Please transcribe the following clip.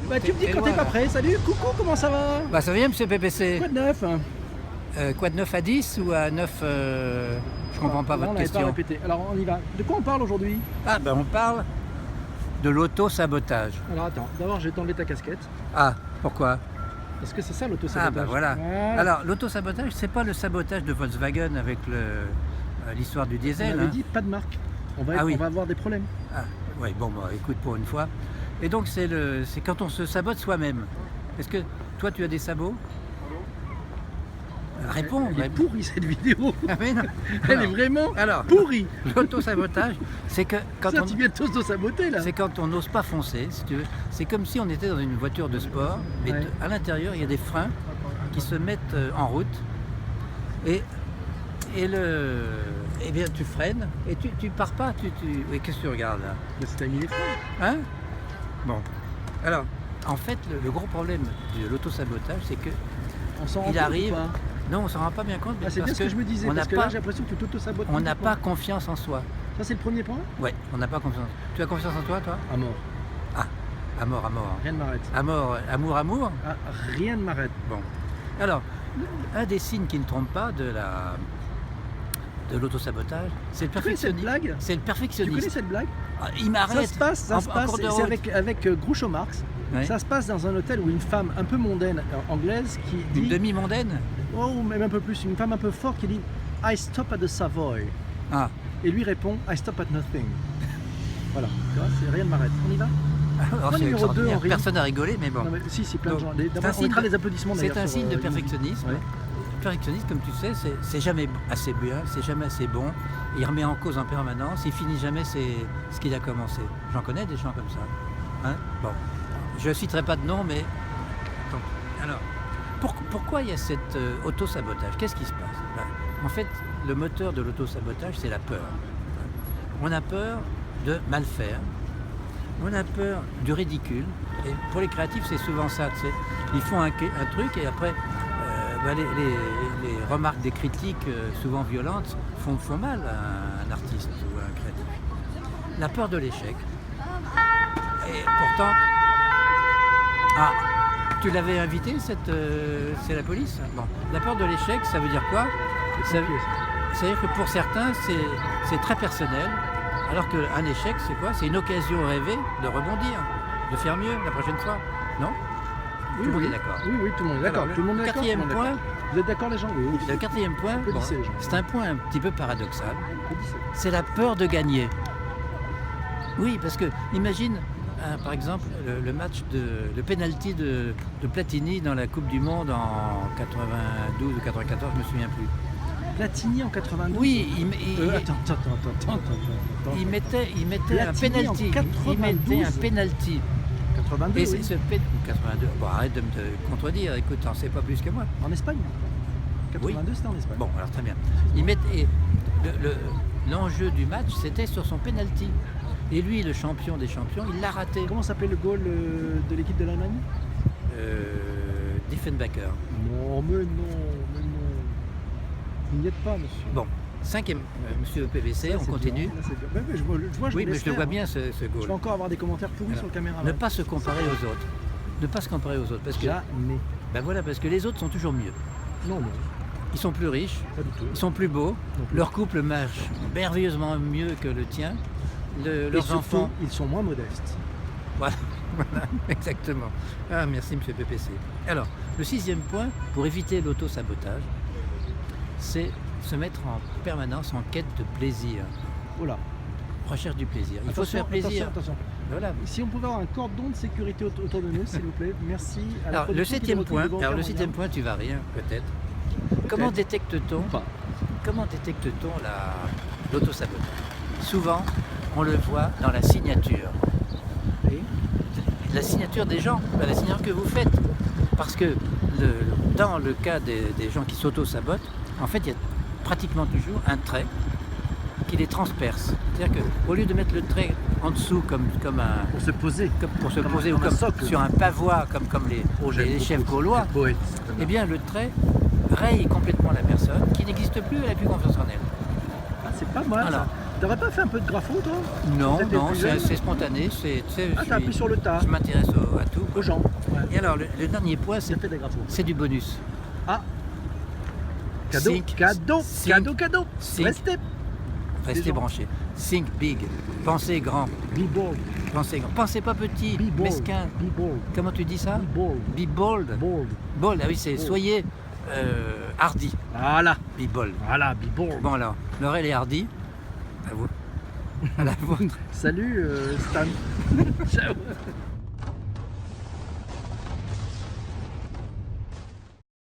Bah tu me dis quand t'es pas prêt. Salut, coucou, comment ça va? Bah ça vient, monsieur PPC. Quoi de neuf? Quoi de 9 à 10 ou à 9 Je comprends pas Non, votre on l'avait pas question. répété. Alors on y va. De quoi on parle aujourd'hui? Ah ben on parle de l'auto-sabotage. Alors attends, d'abord j'ai t'enlever ta casquette. Ah, pourquoi? Parce que c'est ça l'auto-sabotage. Ah ben voilà. Voilà. Alors l'auto-sabotage, c'est pas le sabotage de Volkswagen avec l'histoire du On diesel. avait hein. dit pas de marque. On va, Ah oui. on va avoir des problèmes. Ah, ouais, bon, bah, écoute pour une fois. Et donc c'est quand on se sabote soi-même. Est-ce que toi tu as des sabots? Réponds. Elle est réponds. pourrie cette vidéo. Ah, mais non. Elle est vraiment Alors, pourrie. l'auto-sabotage, c'est que quand Ça, on... tu viens de t'auto-saboter là. C'est quand on n'ose pas foncer, si tu veux. C'est comme si on était dans une voiture de sport, mais Ouais. à l'intérieur, il y a des freins qui se mettent en route. Et eh bien, tu freines et tu pars pas. Et qu'est-ce que tu regardes là? Mais c'est mis les freins. Hein? Bon. Alors, en fait, le gros problème de l'autosabotage, c'est que On s'en rend il compte arrive. ou pas? Non, on s'en rend pas bien compte. Ah, c'est bien parce ce que je me disais. on Parce n'a que là pas, j'ai l'impression que tu t'auto-sabotes. on n'a complètement. pas confiance en soi. Ça c'est le premier point. Ouais, on n'a pas confiance. Tu as confiance en toi, toi? À mort. À mort, à mort. Rien ne m'arrête. À mort, amour, amour. Ah, rien ne m'arrête. Bon. Alors, un des signes qui ne trompe pas de l'autosabotage, c'est le Tu connais cette perfectionnisme. blague? C'est le Tu connais perfectionnisme. cette blague? Ah, il m'arrête. Ça se en passe, cours de c'est route. avec Groucho Marx. Ouais. Ça se passe dans un hôtel où une femme un peu mondaine anglaise qui Une dit, demi-mondaine. oh, ou même un peu plus, une femme un peu forte qui dit I stop at the Savoy. Ah. Et lui répond I stop at nothing. Voilà, tu vois, c'est rien ne m'arrête. On y va? Alors, Point c'est numéro 2, extraordinaire. Henri. Personne n'a rigolé, mais bon. Non, mais si, plein de Donc, gens. c'est un D'abord, on signe mettra de- les applaudissements C'est d'ailleurs. un sur, signe de LinkedIn. perfectionnisme. Ouais. Le perfectionnisme, comme tu sais, c'est jamais assez bien, c'est jamais assez bon. Il remet en cause en permanence, il finit jamais ce qu'il a commencé. J'en connais des gens comme ça. Hein, bon, je ne citerai pas de nom, mais... Donc, alors, pourquoi il y a cet auto-sabotage? Qu'est-ce qui se passe? Ben, en fait, le moteur de l'auto-sabotage, c'est la peur. On a peur de mal faire, on a peur du ridicule. Et pour les créatifs, c'est souvent ça. Tu sais. Ils font un truc et après, les remarques des critiques, souvent violentes, font mal à un artiste ou à un créatif. La peur de l'échec. Et pourtant... Ah, tu l'avais invité, c'est la police? Bon. La peur de l'échec, ça veut dire quoi? Ça veut dire que pour certains, c'est très personnel, alors qu'un échec, c'est quoi? C'est une occasion rêvée de rebondir, de faire mieux la prochaine fois, non? Oui, Tout le monde oui. est d'accord. Oui, tout le monde est d'accord. Alors, Tout le monde est d'accord. quatrième tout le monde est point, d'accord. Vous êtes d'accord les gens? Oui. le quatrième point, bon, Applaudissez, les gens. c'est un point un petit peu paradoxal, Applaudissez. c'est la peur de gagner. Oui, parce que imagine, par exemple, le match le penalty de Platini dans la Coupe du Monde en 92 ou 94, je me souviens plus. Platini en 92. Oui, Attends. il mettait un Platini en penalty. Il 92. mettait un penalty. 82, Et oui. ce 82. Bon, arrête de me contredire. Écoute, t'en sais pas plus que moi. En Espagne. 82, c'était en Espagne. Bon, alors très bien. L'enjeu du match, c'était sur son penalty. Et lui, le champion des champions, il l'a raté. Comment s'appelle le goal de l'équipe de l'Allemagne? Diefenbacher. Non, mais non. Vous n'y êtes pas, monsieur. Bon, cinquième, monsieur PVC, Là, on c'est continue. bien. Là, c'est bien. Ouais, je vois, Oui, vous mais laisse je le vois faire. bien ce Je goal. vais encore avoir des commentaires pourris Alors, sur le caméra. Ne pas se comparer aux autres. Ne pas se comparer aux autres. Parce que, Jamais. ben voilà, parce que les autres sont toujours mieux. Non, Ils sont plus riches, pas du tout. ils sont plus beaux, Non plus. leur couple marche merveilleusement mieux que le tien, Et leurs surtout, enfants... ils sont moins modestes. Voilà, voilà, exactement. Ah, merci, monsieur PPC. Alors, le sixième point, pour éviter l'auto-sabotage, c'est se mettre en permanence en quête de plaisir, Oh là. recherche du plaisir. Il faut se faire plaisir. Attention. Voilà. Si on pouvait avoir un cordon de sécurité autour de nous, s'il vous plaît. Merci. À la Alors, le production qui septième nous point, retrouve alors le devant septième point, tu vas rien, peut-être. Comment Peut-être. détecte-t-on Ou pas. Comment détecte-t-on l'autosabotage? Souvent, on le voit dans la signature. Et La signature des gens, la signature que vous faites. Parce que dans le cas des gens qui s'auto-sabotent, en fait, il y a pratiquement toujours un trait qui les transperce. C'est-à-dire qu'au lieu de mettre le trait en dessous comme un... pour se poser. pour se Comme poser un- ou comme un comme socle. sur un pavois comme Oh, j'aime les beaucoup. chefs gaulois, Poète. eh bien le trait raye complètement la personne qui n'existe plus, elle n'a plus confiance en elle. Ah, c'est pas mal. Alors, Ça. T'aurais pas fait un peu de grapho, toi? Non, Peut-être non, plus jeune. c'est spontané. C'est, tu sais, Ah, t'as appris sur le tas, je m'intéresse à tout, quoi. aux gens. Ouais. Et alors, le dernier point, J'ai fait des grapho. c'est du bonus. Ah, cadeau, Think- cadeau, think- cadeau, cadeau. think- Restez. Restez gens. branchés. Think big. Pensez grand. Be bold, Pensez grand. Pensez pas petit, be bold, mesquin. be bold, Comment tu dis ça? be bold, Be bold. bold. Bold, ah oui, c'est Bold. soyez hardy. Voilà, Be bold. voilà, be bold. Bon alors, Laurel est hardy. À vous. À la vôtre. Salut Stan. Ciao.